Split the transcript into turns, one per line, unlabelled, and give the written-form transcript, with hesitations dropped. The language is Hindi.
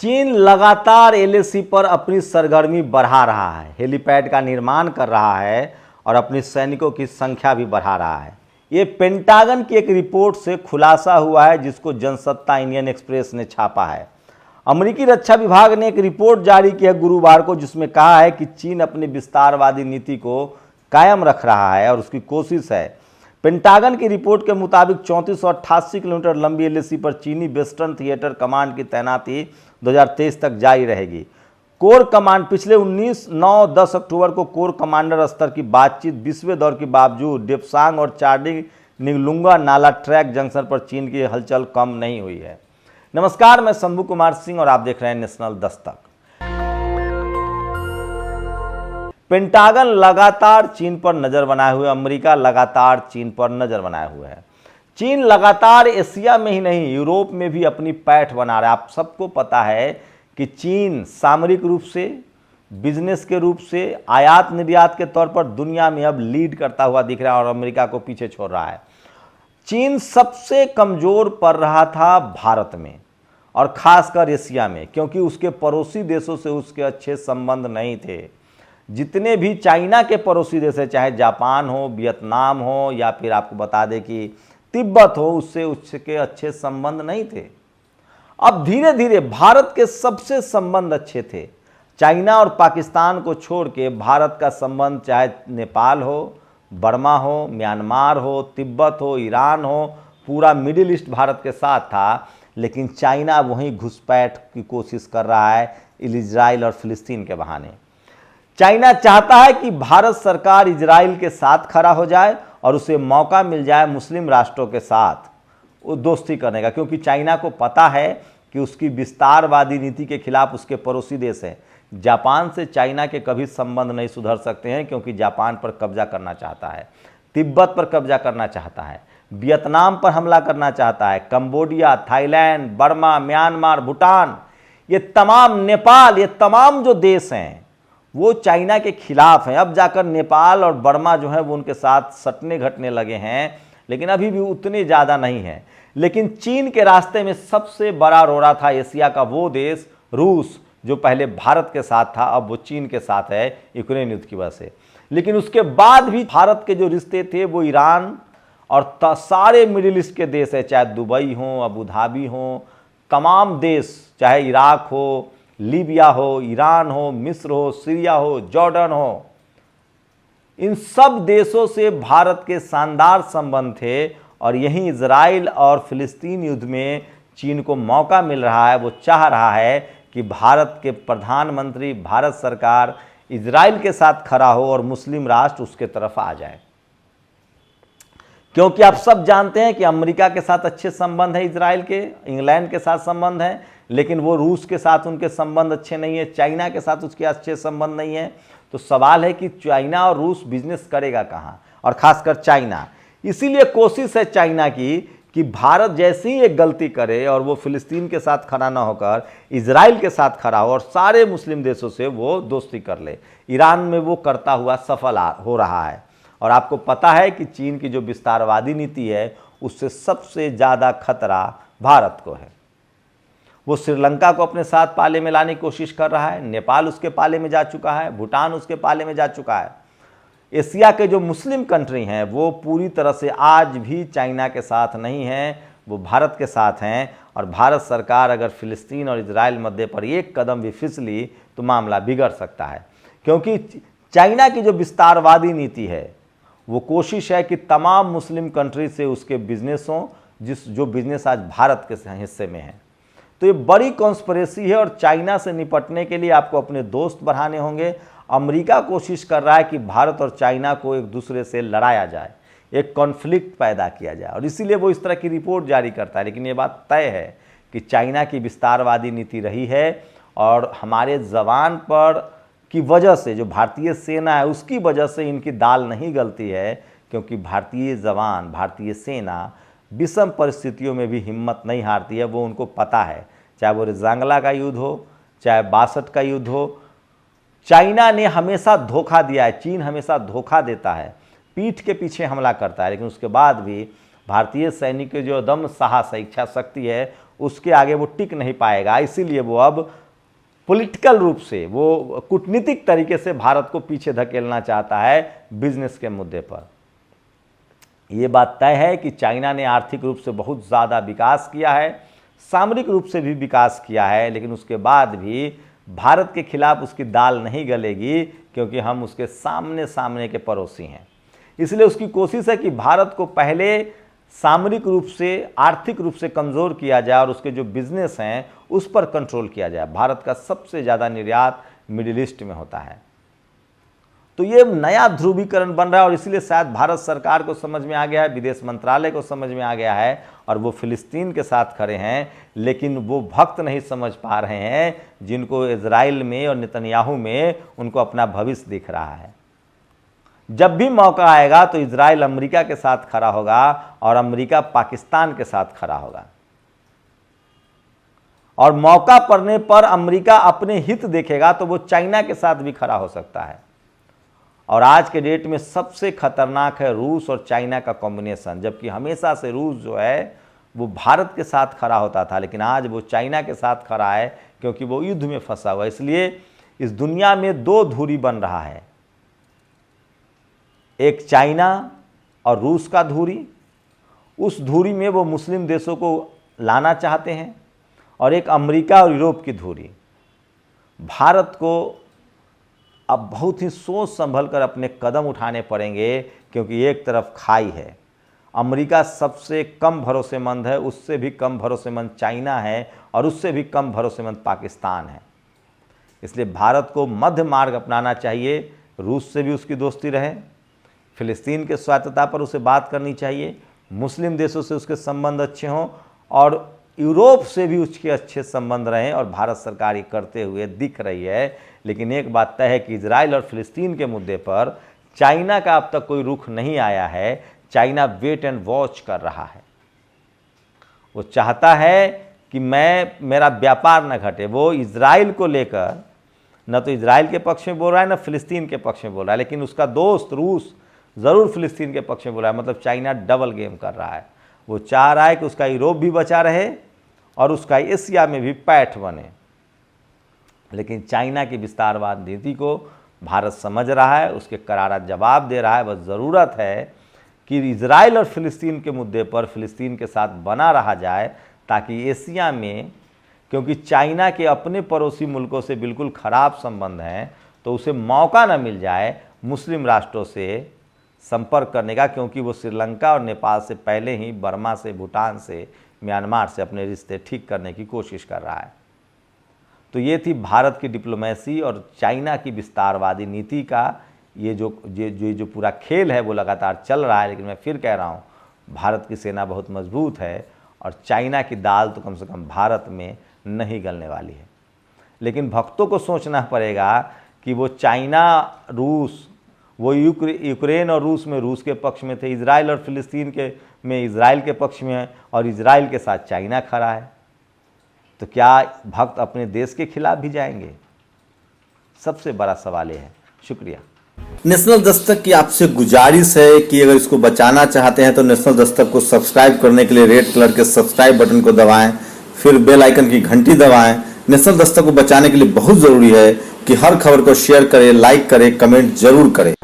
चीन लगातार एलएसी पर अपनी सरगर्मी बढ़ा रहा है, हेलीपैड का निर्माण कर रहा है और अपने सैनिकों की संख्या भी बढ़ा रहा है। ये पेंटागन की एक रिपोर्ट से खुलासा हुआ है, जिसको जनसत्ता इंडियन एक्सप्रेस ने छापा है। अमेरिकी रक्षा विभाग ने एक रिपोर्ट जारी की है गुरुवार को, जिसमें कहा है कि चीन अपनी विस्तारवादी नीति को कायम रख रहा है और उसकी कोशिश है। पेंटागन की रिपोर्ट के मुताबिक 3488 किलोमीटर लंबी एलएसी पर चीनी वेस्टर्न थिएटर कमांड की तैनाती 2023 तक जारी रहेगी। कोर कमांड पिछले 19-9-10 अक्टूबर को कोर कमांडर स्तर की बातचीत 20वें दौर के बावजूद डेप्सांग और चार्डिंग निगलुंगा नाला ट्रैक जंक्शन पर चीन की हलचल कम नहीं हुई है। नमस्कार, मैं शंभू कुमार सिंह और आप देख रहे हैं नेशनल दस्तक। पेंटागन लगातार चीन पर नजर बनाए हुए, अमेरिका लगातार चीन पर नजर बनाए हुए है। चीन लगातार एशिया में ही नहीं, यूरोप में भी अपनी पैठ बना रहा है। आप सबको पता है कि चीन सामरिक रूप से, बिजनेस के रूप से, आयात निर्यात के तौर पर दुनिया में अब लीड करता हुआ दिख रहा है और अमेरिका को पीछे छोड़ रहा है। चीन सबसे कमजोर पड़ रहा था भारत में और खासकर एशिया में, क्योंकि उसके पड़ोसी देशों से उसके अच्छे संबंध नहीं थे। जितने भी चाइना के पड़ोसी देश है, चाहे जापान हो, वियतनाम हो या फिर आपको बता दें कि तिब्बत हो, उससे उसके अच्छे संबंध नहीं थे। अब धीरे धीरे भारत के सबसे संबंध अच्छे थे। चाइना और पाकिस्तान को छोड़ के भारत का संबंध चाहे नेपाल हो, बर्मा हो, म्यांमार हो, तिब्बत हो, ईरान हो, पूरा मिडिल ईस्ट भारत के साथ था। लेकिन चाइना वहीं घुसपैठ की कोशिश कर रहा है इजराइल और फिलिस्तीन के बहाने। चाइना चाहता है कि भारत सरकार इजराइल के साथ खड़ा हो जाए और उसे मौका मिल जाए मुस्लिम राष्ट्रों के साथ वो दोस्ती करने का, क्योंकि चाइना को पता है कि उसकी विस्तारवादी नीति के खिलाफ उसके पड़ोसी देश हैं। जापान से चाइना के कभी संबंध नहीं सुधर सकते हैं, क्योंकि जापान पर कब्जा करना चाहता है, तिब्बत पर कब्जा करना चाहता है, वियतनाम पर हमला करना चाहता है, Cambodia, Thailand, Burma, Myanmar, Bhutan, ये तमाम, नेपाल, ये तमाम जो देश हैं वो चाइना के खिलाफ हैं। अब जाकर नेपाल और बर्मा जो है वो उनके साथ सटने घटने लगे हैं, लेकिन अभी भी उतने ज़्यादा नहीं हैं। लेकिन चीन के रास्ते में सबसे बड़ा रोड़ा था एशिया का वो देश रूस, जो पहले भारत के साथ था, अब वो चीन के साथ है यूक्रेन युद्ध की वजह से। लेकिन उसके बाद भी भारत के जो रिश्ते थे वो ईरान और सारे मिडिल ईस्ट के देश है, चाहे दुबई हो, अबू धाबी हो, तमाम देश, चाहे इराक हो, लीबिया हो, ईरान हो, मिस्र हो, सीरिया हो, जॉर्डन हो, इन सब देशों से भारत के शानदार संबंध थे। और यहीं इजराइल और फिलिस्तीन युद्ध में चीन को मौका मिल रहा है। वो चाह रहा है कि भारत के प्रधानमंत्री, भारत सरकार इजराइल के साथ खड़ा हो और मुस्लिम राष्ट्र उसके तरफ आ जाए, क्योंकि आप सब जानते हैं कि अमेरिका के साथ अच्छे संबंध है इजराइल के, इंग्लैंड के साथ संबंध है, लेकिन वो रूस के साथ उनके संबंध अच्छे नहीं है, चाइना के साथ उसके अच्छे संबंध नहीं है। तो सवाल है कि चाइना और रूस बिजनेस करेगा कहाँ, और खासकर चाइना। इसीलिए कोशिश है चाइना की कि भारत जैसे ही एक गलती करे और वो फिलिस्तीन के साथ खड़ा ना होकर इजराइल के साथ खड़ा हो और सारे मुस्लिम देशों से वो दोस्ती कर ले। ईरान में वो करता हुआ सफल हो रहा है। और आपको पता है कि चीन की जो विस्तारवादी नीति है उससे सबसे ज़्यादा खतरा भारत को है। वो श्रीलंका को अपने साथ पाले में लाने की कोशिश कर रहा है, नेपाल उसके पाले में जा चुका है, भूटान उसके पाले में जा चुका है। एशिया के जो मुस्लिम कंट्री हैं वो पूरी तरह से आज भी चाइना के साथ नहीं हैं, वो भारत के साथ हैं। और भारत सरकार अगर फिलिस्तीन और इजराइल मध्य पर एक कदम भी फिसली तो मामला बिगड़ सकता है, क्योंकि चाइना की जो विस्तारवादी नीति है वो कोशिश है कि तमाम मुस्लिम कंट्री से उसके बिजनेस हों, जो बिजनेस आज भारत के हिस्से में है। तो ये बड़ी कॉन्स्पिरेसी है और चाइना से निपटने के लिए आपको अपने दोस्त बढ़ाने होंगे। अमेरिका कोशिश कर रहा है कि भारत और चाइना को एक दूसरे से लड़ाया जाए, एक कॉन्फ्लिक्ट पैदा किया जाए, और इसीलिए वो इस तरह की रिपोर्ट जारी करता है। लेकिन ये बात तय है कि चाइना की विस्तारवादी नीति रही है और हमारे जवान पर की वजह से, जो भारतीय सेना है उसकी वजह से इनकी दाल नहीं गलती है, क्योंकि भारतीय जवान, भारतीय सेना विषम परिस्थितियों में भी हिम्मत नहीं हारती है। वो उनको पता है, चाहे वो रिजांगला का युद्ध हो, चाहे 62 का युद्ध हो, चाइना ने हमेशा धोखा दिया है, चीन हमेशा धोखा देता है, पीठ के पीछे हमला करता है, लेकिन उसके बाद भी भारतीय सैनिक के जो दम साहस है, इच्छा शक्ति है, उसके आगे वो टिक नहीं पाएगा। इसीलिए वो अब पॉलिटिकल रूप से, वो कूटनीतिक तरीके से भारत को पीछे धकेलना चाहता है बिजनेस के मुद्दे पर। ये बात तय है कि चाइना ने आर्थिक रूप से बहुत ज़्यादा विकास किया है, सामरिक रूप से भी विकास किया है, लेकिन उसके बाद भी भारत के खिलाफ उसकी दाल नहीं गलेगी, क्योंकि हम उसके सामने के पड़ोसी हैं। इसलिए उसकी कोशिश है कि भारत को पहले सामरिक रूप से, आर्थिक रूप से कमज़ोर किया जाए और उसके जो बिजनेस हैं उस पर कंट्रोल किया जाए। भारत का सबसे ज़्यादा निर्यात मिडिल ईस्ट में होता है। तो ये नया ध्रुवीकरण बन रहा है और इसलिए शायद भारत सरकार को समझ में आ गया है, विदेश मंत्रालय को समझ में आ गया है और वो फिलिस्तीन के साथ खड़े हैं। लेकिन वो भक्त नहीं समझ पा रहे हैं जिनको इजराइल में और नेतन्याहू में उनको अपना भविष्य दिख रहा है। जब भी मौका आएगा तो इजराइल अमेरिका के साथ खड़ा होगा और अमेरिका पाकिस्तान के साथ खड़ा होगा, और मौका पड़ने पर अमेरिका अपने हित देखेगा तो वो चाइना के साथ भी खड़ा हो सकता है। और आज के डेट में सबसे खतरनाक है रूस और चाइना का कॉम्बिनेशन। जबकि हमेशा से रूस जो है वो भारत के साथ खड़ा होता था, लेकिन आज वो चाइना के साथ खड़ा है क्योंकि वो युद्ध में फंसा हुआ है। इसलिए इस दुनिया में दो धुरी बन रहा है, एक चाइना और रूस का धुरी। उस धुरी में वो मुस्लिम देशों को लाना चाहते हैं, और एक अमेरिका और यूरोप की धुरी। भारत को अब बहुत ही सोच संभल कर अपने कदम उठाने पड़ेंगे, क्योंकि एक तरफ खाई है, अमेरिका सबसे कम भरोसेमंद है, उससे भी कम भरोसेमंद चाइना है, और उससे भी कम भरोसेमंद पाकिस्तान है। इसलिए भारत को मध्य मार्ग अपनाना चाहिए। रूस से भी उसकी दोस्ती रहे, फिलिस्तीन के स्वायत्तता पर उसे बात करनी चाहिए, मुस्लिम देशों से उसके संबंध अच्छे हों, और यूरोप से भी उसके अच्छे संबंध रहें, और भारत सरकार ये करते हुए दिख रही है। लेकिन एक बात तय है कि इजराइल और फिलिस्तीन के मुद्दे पर चाइना का अब तक कोई रुख नहीं आया है। चाइना वेट एंड वॉच कर रहा है। वो चाहता है कि मेरा व्यापार न घटे। वो इजराइल को लेकर न तो इजराइल के पक्ष में बोल रहा है, न फिलिस्तीन के पक्ष में बोल रहा है, लेकिन उसका दोस्त रूस ज़रूर फिलिस्तीन के पक्ष में बोल रहा है। मतलब चाइना डबल गेम कर रहा है। वो चाह रहा है कि उसका यूरोप भी बचा रहे और उसका एशिया में भी पैठ बने। लेकिन चाइना की विस्तारवाद नीति को भारत समझ रहा है, उसके करारा जवाब दे रहा है। बस ज़रूरत है कि इजराइल और फिलिस्तीन के मुद्दे पर फिलिस्तीन के साथ बना रहा जाए, ताकि एशिया में, क्योंकि चाइना के अपने पड़ोसी मुल्कों से बिल्कुल ख़राब संबंध हैं, तो उसे मौका न मिल जाए मुस्लिम राष्ट्रों से संपर्क करने का, क्योंकि वो श्रीलंका और नेपाल से पहले ही बर्मा से, भूटान से, म्यांमार से अपने रिश्ते ठीक करने की कोशिश कर रहा है। तो ये थी भारत की डिप्लोमेसी और चाइना की विस्तारवादी नीति का ये जो पूरा खेल है वो लगातार चल रहा है। लेकिन मैं फिर कह रहा हूँ, भारत की सेना बहुत मजबूत है और चाइना की दाल तो कम से कम भारत में नहीं गलने वाली है। लेकिन भक्तों को सोचना पड़ेगा कि वो चाइना, रूस, वो यूक्रेन और रूस में रूस के पक्ष में थे, इजराइल और फिलिस्तीन के में इजराइल के पक्ष में है, और इजराइल के साथ चाइना खड़ा है। तो क्या भक्त अपने देश के खिलाफ भी जाएंगे? सबसे बड़ा सवाल ये है। शुक्रिया।
नेशनल दस्तक की आपसे गुजारिश है कि अगर इसको बचाना चाहते हैं तो नेशनल दस्तक को सब्सक्राइब करने के लिए रेड कलर के सब्सक्राइब बटन को दबाएं, फिर बेल आइकन की घंटी दबाएं। नेशनल दस्तक को बचाने के लिए बहुत जरूरी है कि हर खबर को शेयर करें, लाइक करें, कमेंट जरूर करें।